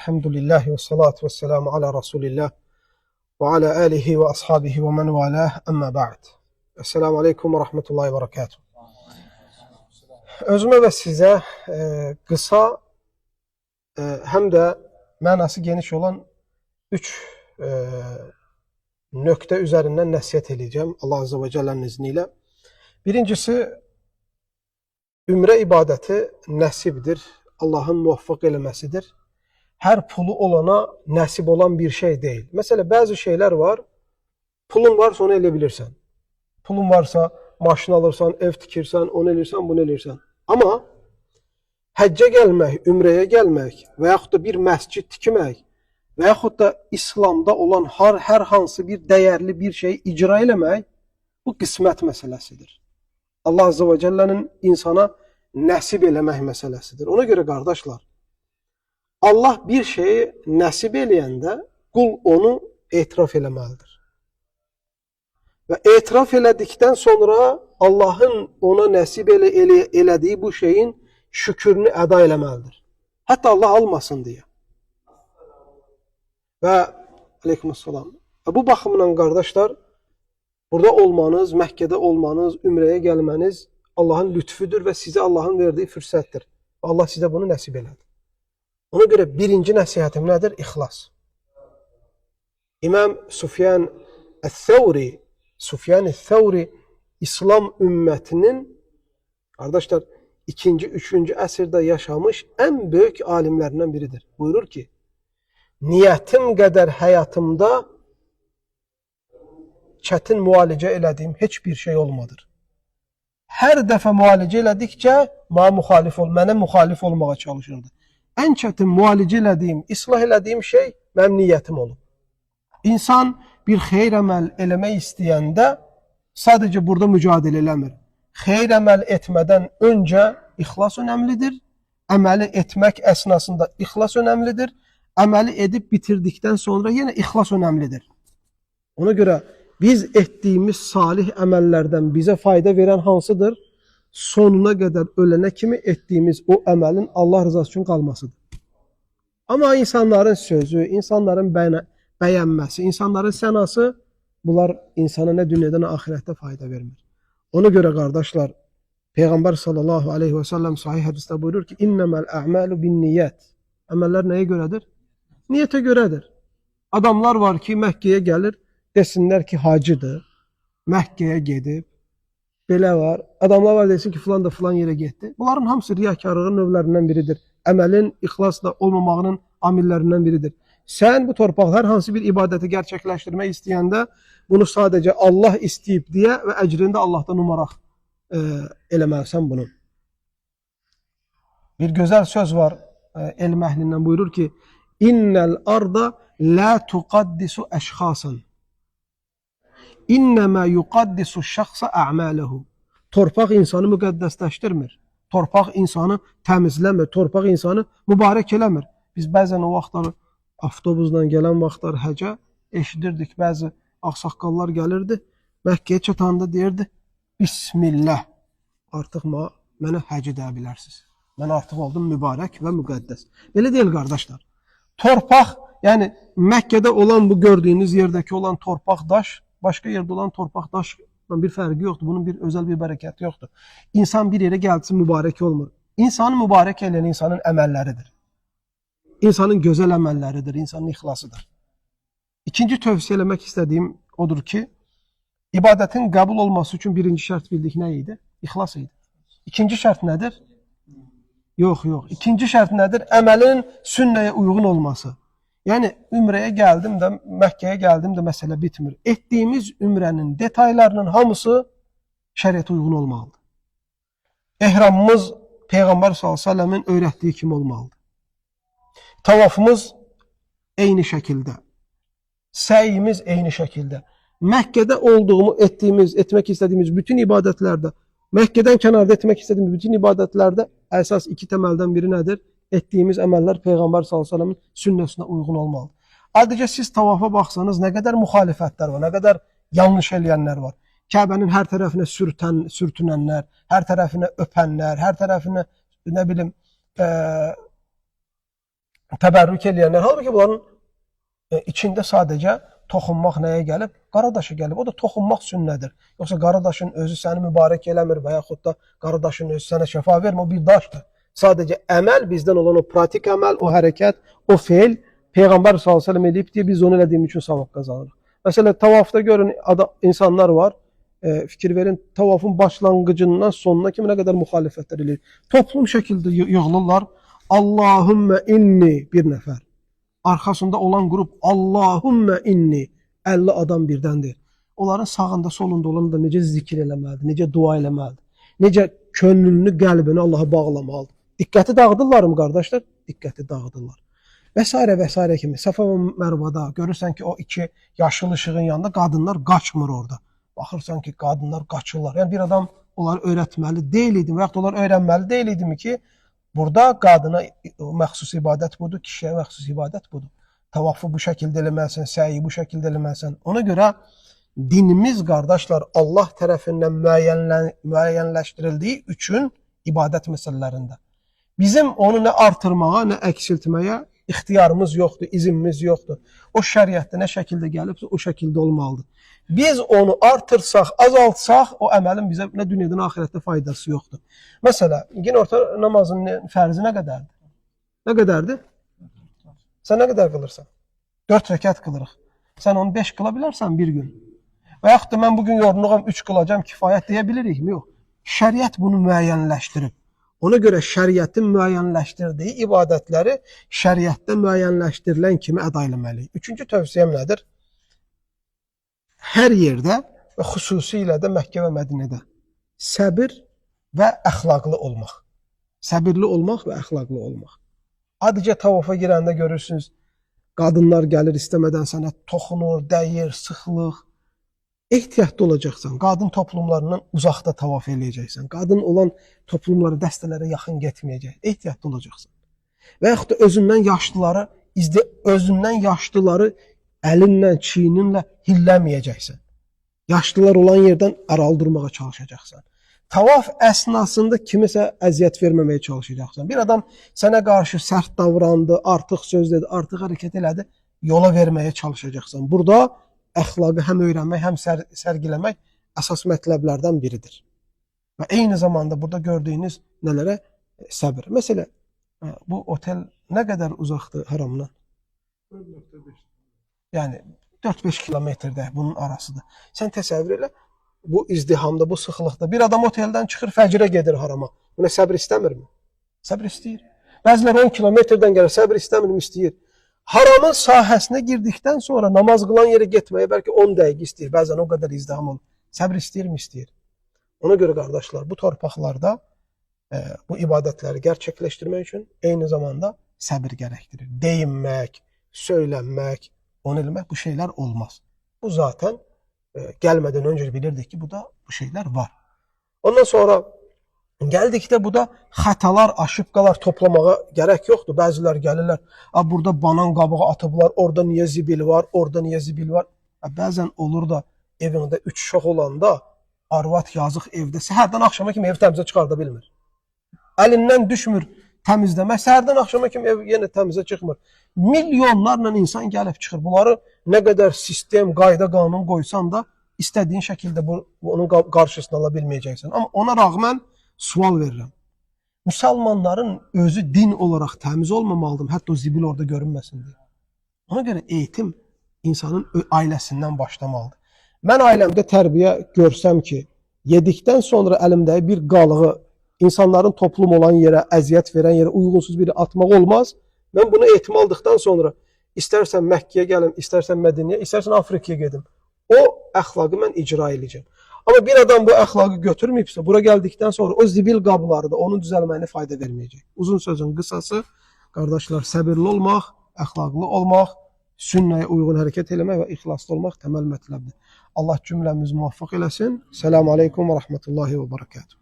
Elhamdülillahi ve salatu ve selamu ala Resulillah ve ala alihi ve ashabihi ve men valah, amma ba'd. Esselamu aleyküm ve rahmetullahi ve berekatuhu. Özümə və sizə qısa həm də mənası geniş olan 3 nöqtə üzərindən nəsihət edəcəm Allah Azze ve Celle'nin izniyle. Birincisi, ümrə ibadəti nəsibdir, Allahın muvaffaq eləməsidir. Hər pulu olana nəsib olan bir şey deyil. Mesela bəzi şeylər var, pulun varsa onu elə bilirsən. Pulun varsa maşın alırsan, ev tikirsən, onu elirsən, bunu elirsən. Amma həccə gəlmək, ümrəyə gəlmək və yaxud da bir məscid tikmək və yaxud da İslamda olan hər hansı bir dəyərli bir şeyi icra eləmək, bu qismət məsələsidir. Allah Azze ve Celle'nin insana nəsib eləmək məsələsidir. Ona görə qardaşlar, Allah bir şeyi nəsib eləyəndə qul onu etiraf eləməlidir. Və etiraf elədikdən sonra Allahın ona nəsib elədiyi bu şeyin şükrünü əda eləməlidir. Hətta Allah almasın deyə. Və aleykümselam. Bu baxımdan qardaşlar, burada olmanız, Məkkədə olmanız, ümrəyə gəlməniz Allahın lütfüdür və sizə Allahın verdiyi fürsətdir. Allah sizə bunu nəsib elədi. Ona görə birinci nəsihətim nədir? İxlas. İmam Sufyan Əth-Thawri İslam ümmətinin, qardaşlar, 2-ci, 3-cü əsrdə yaşamış ən böyük alimlərindən biridir. Buyurur ki, niyyətim qədər həyatımda çətin müalicə elədiyim heç bir şey olmadır. Hər dəfə müalicə elədikcə mənə müxalif olmağa çalışırdı. Ən çətin müalicə elədiyim, islah elədiyim şey mənim niyyətim olub. İnsan bir xeyr əməl eləmək istəyəndə sadəcə burada mücadilə eləmir. Xeyr əməl etmədən öncə ixlas önəmlidir. Əməli etmək əsnasında ixlas önəmlidir. Əməli edib bitirdikdən sonra yenə ixlas önəmlidir. Ona görə biz etdiyimiz salih əməllərdən bizə fayda verən hansıdır? Sonuna qədər ölənə kimi etdiyimiz o əməlin Allah rızası üçün qalmasıdır. Amma insanların sözü, insanların bəyənməsi, insanların sənası, bunlar insana nə dünyada nə ahirətdə fayda vermir. Ona görə qardaşlar, Peyğəmbər sallallahu aleyhi və səlləm sahih hədisdə buyurur ki, İnnəməl ə'məlu bin niyyət. Əməllər nəyə görədir? Niyyətə görədir. Adamlar var ki, Məkkəyə gəlir, desinlər ki, hacıdır, Məkkəyə gedib, belə var. Adamlar var desin ki, filan da filan yerə getdi. Bunların hamısı riyakarlığın növlərindən biridir. Əməlin ixlasla olmamağının amillərindən biridir. Sən bu torpaqda hər hansı bir ibadəti gerçəkləşdirmək istəyəndə bunu sadəcə Allah istəyib deyə və əcrində Allahdan umaraq eləməlisən bunu. Bir gözəl söz var elm əhlindən, buyurur ki, İnnəl arda la tuqaddisu əşxasan. İnnəmə yuqaddisu şəxsə ə'mələhu. Torpaq insanı müqəddəsləşdirmir. Torpaq insanı təmizləmir. Torpaq insanı mübarək eləmir. Biz bəzən o vaxtlar avtobusla gələn vaxtlar həcə eşidirdik. Bəzi ağsaqqallar gəlirdi. Məkkəyə çatanda deyirdi, Bismillah. Artıq mənə həcə deyə bilərsiniz. Mən artıq oldum mübarək və müqəddəs. Belə deyil qardaşlar. Torpaq, yəni Məkkədə olan bu gördüyünüz yerdəki olan torpaq daş, başqa yerdə olan torpaq daşla bir fərqi yoxdur. Bunun bir özəl bir bərəkəti yoxdur. İnsan bir yerə gəldisə mübarək olmur. İnsanı mübarək eləyən insanın əməlləridir. İnsanın gözəl əməlləridir, insanın ixlasıdır. İkinci tövsiyə eləmək istədiyim odur ki, ibadətin qəbul olması üçün birinci şərt bildik nə idi? İxlas idi. İkinci şərt nədir? Yox. İkinci şərt nədir? Əməlin sünnəyə uyğun olması. Yəni, ümrəyə gəldim də, Məkkəyə gəldim də məsələ bitmir. Etdiyimiz ümrənin detaylarının hamısı şəriətə uyğun olmalıdır. Ehramımız Peyğəmbər s.ə.v-in öyrətdiyi kimi olmalıdır. Tavafımız eyni şəkildə. Səyimiz eyni şəkildə. Məkkədə etmək istədiyimiz bütün ibadətlərdə, Məkkədən kənarda etmək istədiyimiz bütün ibadətlərdə əsas iki təməldən biri nədir? Etdiyimiz əməllər Peyğəmbər s.ə.v-in sünnəsinə uyğun olmalıdır. Adicə siz tavafa baxsanız, nə qədər müxalifətlər var, nə qədər yanlış eləyənlər var. Kəbənin hər tərəfinə sürtünənlər, hər tərəfinə öpənlər, hər tərəfinə, nə bilim, təbərrük eləyənlər. Halbuki bunların içində sadəcə toxunmaq nəyə gəlib? Qaradaşı gəlib. O da toxunmaq sünnədir. Yoxsa qaradaşın özü səni mübarək eləmir və yaxud da qaradaşın özü sənə şəfa vermir. O bir daşdır. Sadəcə əməl, bizdən olan o pratik əməl, o hərəkət, o feil Peyğəmbər sallallahu əleyhi və səlləm edib deyə biz onu elədiyimiz üçün savab qazanırıq. Məsələn, tavafda görün insanlar var. Fikir verin, tavafın başlanğıcından sonuna kimi nə qədər müxalifətlər eləyir. Toplum şəkildə yığılırlar. Allahümmə inni bir nəfər. Arxasında olan qrup Allahümmə inni 50 adam birdəndir. Onların sağında, solunda olan da necə zikir eləməlidir, necə dua eləməlidir, necə könlünü, qəlbini Allaha bağlamalıdır. Diqqəti dağıdırlar mı qardaşlar? Diqqəti dağıdırlar. Və s. kimi. Səfa və Mərvada görürsən ki, o iki yaşıl işığın yanında qadınlar qaçmır orada. Baxırsan ki, qadınlar qaçırlar. Yəni bir adam onları öyrətməli deyil idi və yaxud onlar öyrənməli deyil idimi ki, burada qadına məxsus ibadət budur, kişiyə məxsus ibadət budur. Tavafı bu şəkildə eləməlisən, səyi bu şəkildə eləməlisən. Ona görə dinimiz, qardaşlar, Allah tərəfindən müəyyənləşdirildiyi üçün ibadət məsələlərində. Bizim onu nə artırmağa, nə əksiltməyə ixtiyarımız yoxdur, izinimiz yoxdur. O şəriətdə nə şəkildə gəlibsə, o şəkildə olmalıdır. Biz onu artırsaq, azaltsaq, o əməlin bizə nə dünyadan, axirətdə faydası yoxdur. Məsələn, günorta namazının fərzi nə qədərdir? Nə qədərdir? Sən nə qədər qılırsan? 4 rəkət qılırıq. Sən onu 5 qıla bilərsən bir gün. Və yaxud da mən bugün yorğunluğam 3 qılacam, kifayət deyə bilirikmi? Yox. Şəriət bunu müəyyənləşdirib. Ona görə şəriətin müəyyənləşdirdiyi ibadətləri şəriətdə müəyyənləşdirilən kimi əda etməliyik. Üçüncü tövsiyəm nədir? Hər yerdə və xüsusilə də Məkkə və Mədinədə səbir və əxlaqlı olmaq. Səbirli olmaq və əxlaqlı olmaq. Adicə tavafa girəndə görürsünüz, qadınlar gəlir istəmədən sənə toxunur, dəyir, sıxlıq. Ehtiyatlı olacaqsan. Qadın toplumlarından uzaqda tavaf eləyəcəksən. Qadın olan toplumlara, dəstələrə yaxın getməyəcək. Ehtiyatlı olacaqsan. Və yaxud da özündən yaşlıları əlinlə, çiyninlə hilləməyəcəksən. Yaşlılar olan yerdən araldırmağa çalışacaqsan. Tavaf əsnasında kimisə əziyyət verməməyə çalışacaqsan. Bir adam sənə qarşı sərt davrandı, artıq söz dedi, artıq hərəkət elədi, yola verməyə çalışacaqsan. Burada əxlaqı həm öyrənmək, həm sərgiləmək əsas mətləblərdən biridir. Və eyni zamanda burada gördüyünüz nələrə səbir. Məsələn, bu otel nə qədər uzaqdır haramdan? 4.5. Yəni 4-5 kilometrdə bunun arasıdır. Sən təsəvvür elə, bu izdihamda, bu sıxlıqda bir adam oteldən çıxır, fəcrə gedir harama. Buna səbir istəmirmi? Səbir istəyir. Bəziləri 10 kilometrdən gəlir, səbir istəmirmi? İstəyir. Haramın sahəsinə girdikdən sonra namaz qılan yerə getməyə bəlkə 10 dəqiqə istəyir. Bəzən o qədər izdiham olur. Səbir istəyirmi? İstəyir. Ona görə qardaşlar, bu torpaqlarda bu ibadətləri gerçəkləşdirmək üçün eyni zamanda səbir gərəkdirir. Deyinmək, söylənmək, onu eləmək, bu şeylər olmaz. Bu zaten gəlmədən öncə bilirdik ki, bu şeylər var. Ondan sonra gəldikdə bu da xətalar, aşıbqalar toplamağa gərək yoxdur. Bəzilər gəlirlər, burada banan qabığı atıblar, orada niyə zibil var, orada niyə zibil var. Bəzən olur da evində 3 uşaq olanda arvad yazıq evdə səhərdən axşama kimi ev təmizə çıxarda bilmir. Əlindən düşmür təmizləmək, səhərdən axşama kimi ev yenə təmizə çıxmır. Milyonlarla insan gəlib çıxır. Bunları nə qədər sistem, qayda, qanun qoysan da istədiyin şəkildə onun qarşısını ala bilməyəcəksən. Amma ona rağmen sual verirəm. Müsəlmanların özü din olaraq təmiz olmamalıdır, hətta o zibil orada görünməsin deyə. Ona görə eğitim insanın ailəsindən başlamalıdır. Mən ailəmdə tərbiyə görsəm ki, yedikdən sonra əlimdəki bir qalığı insanların toplum olan yerə, əziyyət verən yerə uyğunsuz biri atmaq olmaz. Mən bunu eğitim aldıqdan sonra istərsən Məkkəyə gəlim, istərsən Mədinəyə, istərsən Afrikaya gedim. O əxlaqı mən icra edəcəm. Amma bir adam bu əxlaqı götürməyibsə, bura gəldikdən sonra o zibil qabları da onun düzəlməyinə fayda verməyəcək. Uzun sözün qısası, qardaşlar, səbirli olmaq, əxlaqlı olmaq, sünnəyə uyğun hərəkət eləmək və ixlaslı olmaq təməl mətləbdir. Allah cümləmizi muvaffaq eləsin. Selamun aleyküm və rəhmətullahi və barakatuhu.